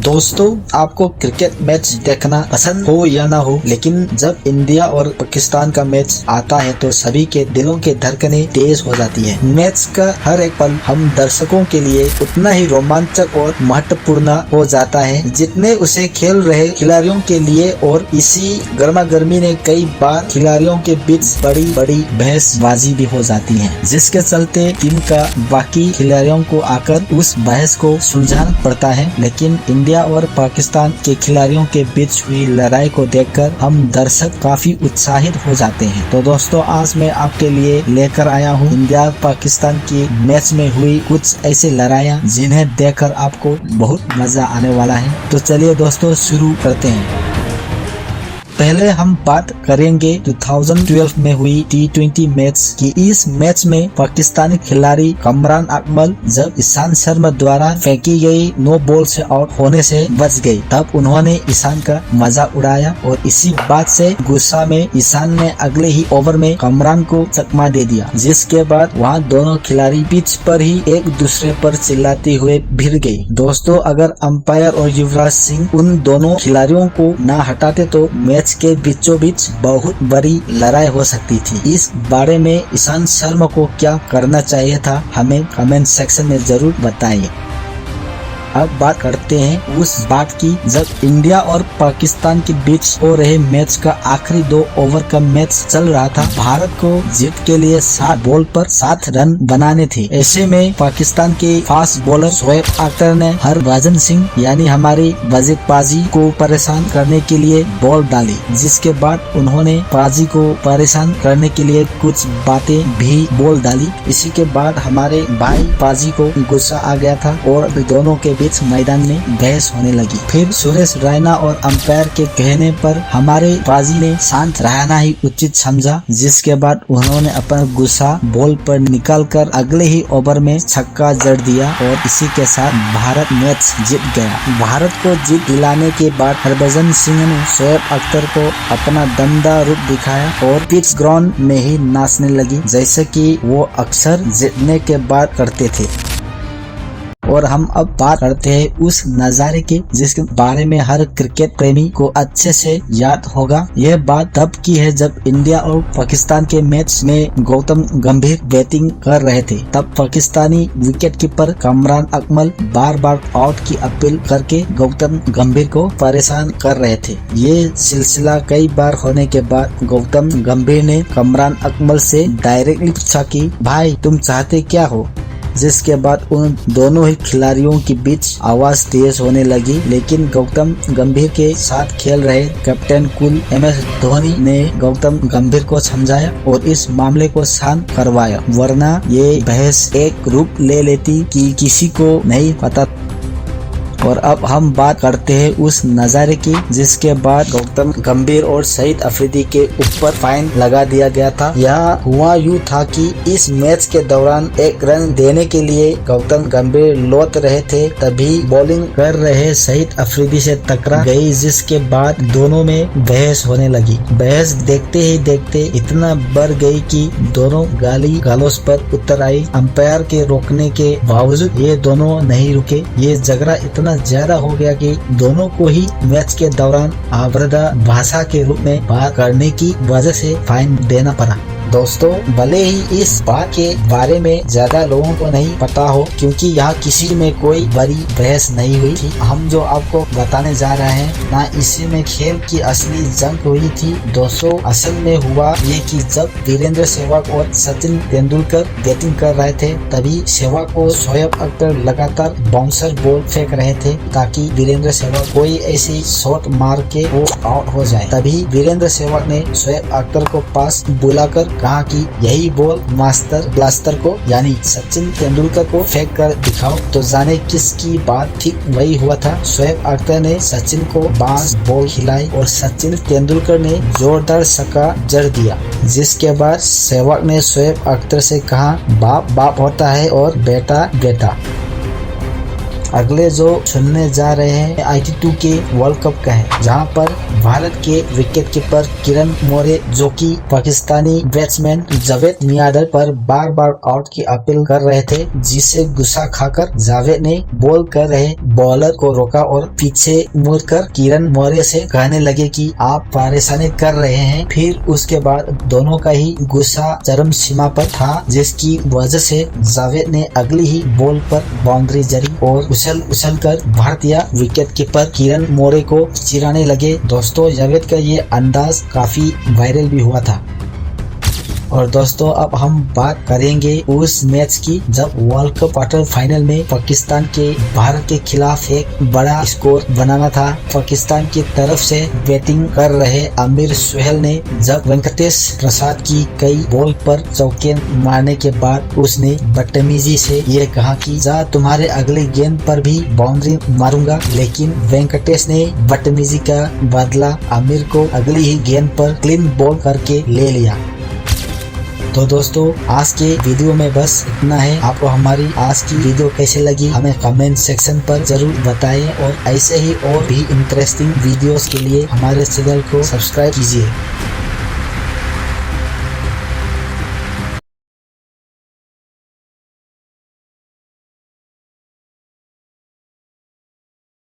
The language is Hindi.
दोस्तों, आपको क्रिकेट मैच देखना पसंद हो या ना हो, लेकिन जब इंडिया और पाकिस्तान का मैच आता है तो सभी के दिलों के धड़कनें तेज हो जाती है। मैच का हर एक पल हम दर्शकों के लिए उतना ही रोमांचक और महत्वपूर्ण हो जाता है जितने उसे खेल रहे खिलाड़ियों के लिए। और इसी गर्मा गर्मी ने कई बार खिलाड़ियों के बीच बड़ी बड़ी बहसबाजी भी हो जाती है, जिसके चलते टीम का बाकी खिलाड़ियों को आकर उस बहस को सुलझाना पड़ता है। लेकिन इंडिया और पाकिस्तान के खिलाड़ियों के बीच हुई लड़ाई को देखकर हम दर्शक काफी उत्साहित हो जाते हैं। तो दोस्तों, आज मैं आपके लिए लेकर आया हूँ इंडिया पाकिस्तान की मैच में हुई कुछ ऐसी लड़ाइयाँ जिन्हें देखकर आपको बहुत मजा आने वाला है। तो चलिए दोस्तों, शुरू करते हैं। पहले हम बात करेंगे 2012 में हुई T20 मैच की। इस मैच में पाकिस्तानी खिलाड़ी कमरान अकमल जब ईशान शर्मा द्वारा फेंकी गई नो बॉल से आउट होने से बच गई, तब उन्होंने ईशान का मजाक उड़ाया और इसी बात से गुस्सा में ईशान ने अगले ही ओवर में कमरान को चकमा दे दिया, जिसके बाद वहां दोनों खिलाड़ी पिच पर ही एक दूसरे पर चिल्लाते हुए भिड़ गए। दोस्तों, अगर अंपायर और युवराज सिंह उन दोनों खिलाड़ियों को न हटाते तो मैच के बीचों बीच बहुत बड़ी लड़ाई हो सकती थी। इस बारे में ईशान शर्मा को क्या करना चाहिए था, हमें कमेंट सेक्शन में जरूर बताइए। अब बात करते हैं उस बात की जब इंडिया और पाकिस्तान के बीच हो रहे मैच का आखिरी 2 ओवर का मैच चल रहा था। भारत को जीत के लिए 7 बॉल पर 7 रन बनाने थे। ऐसे में पाकिस्तान के फास्ट बॉलर शोएब अख्तर ने हरभजन सिंह यानी हमारे वजीर पाजी को परेशान करने के लिए बॉल डाली, जिसके बाद उन्होंने पाजी को परेशान करने के लिए कुछ बातें भी बोल डाली। इसी के बाद हमारे भाई पाजी को गुस्सा आ गया था और दोनों के बीच मैदान में बहस होने लगी। फिर सुरेश रैना और अंपायर के कहने पर हमारे पाजी ने शांत रहना ही उचित समझा, जिसके बाद उन्होंने अपना गुस्सा बॉल पर निकालकर अगले ही ओवर में छक्का जड़ दिया और इसी के साथ भारत मैच जीत गया। भारत को जीत दिलाने के बाद हरभजन सिंह ने शोएब अख्तर को अपना दमदार रूप दिखाया और पिच ग्राउंड में ही नाचने लगी, जैसे कि वो अक्सर जीतने के बाद करते थे। और हम अब बात करते हैं उस नजारे की जिसके बारे में हर क्रिकेट प्रेमी को अच्छे से याद होगा। यह बात तब की है जब इंडिया और पाकिस्तान के मैच में गौतम गंभीर बैटिंग कर रहे थे। तब पाकिस्तानी विकेटकीपर कमरान अकमल बार बार आउट की अपील करके गौतम गंभीर को परेशान कर रहे थे। ये सिलसिला कई बार होने के बाद गौतम गंभीर ने कमरान अकमल से डायरेक्टली पूछा कि भाई तुम चाहते क्या हो, जिसके बाद उन दोनों ही खिलाड़ियों के बीच आवाज तेज होने लगी। लेकिन गौतम गंभीर के साथ खेल रहे कैप्टन कूल MS धोनी ने गौतम गंभीर को समझाया और इस मामले को शांत करवाया, वरना ये बहस एक रूप ले लेती कि किसी को नहीं पता। और अब हम बात करते हैं उस नजारे की जिसके बाद गौतम गंभीर और शहीद अफरीदी के ऊपर फाइन लगा दिया गया था। यह हुआ यूँ था कि इस मैच के दौरान एक रन देने के लिए गौतम गंभीर लौट रहे थे, तभी बॉलिंग कर रहे शहीद अफरीदी से टकरा गई, जिसके बाद दोनों में बहस होने लगी। बहस देखते ही देखते इतना बढ़ गई कि दोनों गाली गलौज पर उतर आई। अंपायर के रोकने के बावजूद ये दोनों नहीं रुके। ये झगड़ा इतना ज्यादा हो गया कि दोनों को ही मैच के दौरान अभद्र भाषा के रूप में बात करने की वजह से फाइन देना पड़ा। दोस्तों, भले ही इस बात के बारे में ज्यादा लोगों को नहीं पता हो, क्योंकि यहाँ किसी में कोई बड़ी बहस नहीं हुई थी। हम जो आपको बताने जा रहे हैं ना, इसी में खेल की असली जंग हुई थी। दोस्तों, असल में हुआ ये कि जब वीरेंद्र सहवाग और सचिन तेंदुलकर बैटिंग कर रहे थे, तभी सहवाग को शोएब अख्तर लगातार बाउंसर बॉल फेंक रहे थे ताकि वीरेंद्र सहवाग कोई ऐसी शॉट मार के वो आउट हो जाए। तभी वीरेंद्र सहवाग ने शोएब अख्तर को पास बुलाकर कहा कि यही बॉल मास्टर ब्लास्टर को यानी सचिन तेंदुलकर को फेंक कर दिखाओ। तो जाने किसकी बात ठीक वही हुआ था। शोएब अख्तर ने सचिन को बांस बॉल खिलाई और सचिन तेंदुलकर ने जोरदार छक्का जड़ दिया, जिसके बाद सहवाग ने शोएब अख्तर से कहा बाप बाप होता है और बेटा बेटा। अगले जो सुनने जा रहे हैं 82 के वर्ल्ड कप का है, जहां पर भारत के विकेट कीपर किरण मौर्य जो कि पाकिस्तानी बैट्समैन जावेद मियांदाद पर बार बार आउट की अपील कर रहे थे, जिससे गुस्सा खाकर जावेद ने बॉल कर रहे बॉलर को रोका और पीछे मुड़कर किरण मौर्य से कहने लगे कि आप परेशानी कर रहे हैं। फिर उसके बाद दोनों का ही गुस्सा चरम सीमा पर था, जिसकी वजह से जावेद ने अगली ही बॉल पर बाउंड्री जड़ी और उछल कर भारतीय विकेट कीपर किरण मौर्य को चिढ़ाने लगे। दोस्तों, जावेद का ये अंदाज काफी वायरल भी हुआ था। और दोस्तों, अब हम बात करेंगे उस मैच की जब वर्ल्ड कप क्वार्टर फाइनल में पाकिस्तान के भारत के खिलाफ एक बड़ा स्कोर बनाना था। पाकिस्तान की तरफ से बैटिंग कर रहे आमिर सुहेल ने जब वेंकटेश प्रसाद की कई बॉल पर चौके मारने के बाद उसने बदतमीजी से ये कहा कि जा तुम्हारे अगले गेंद पर भी बाउंड्री मारूंगा, लेकिन वेंकटेश ने बदतमीजी का बदला आमिर को अगली ही गेंद पर क्लीन बॉल करके ले लिया। तो दोस्तों, आज के वीडियो में बस इतना है। आपको हमारी आज की वीडियो कैसे लगी हमें कमेंट सेक्शन पर जरूर बताएं और ऐसे ही और भी इंटरेस्टिंग वीडियोस के लिए हमारे चैनल को सब्सक्राइब कीजिए।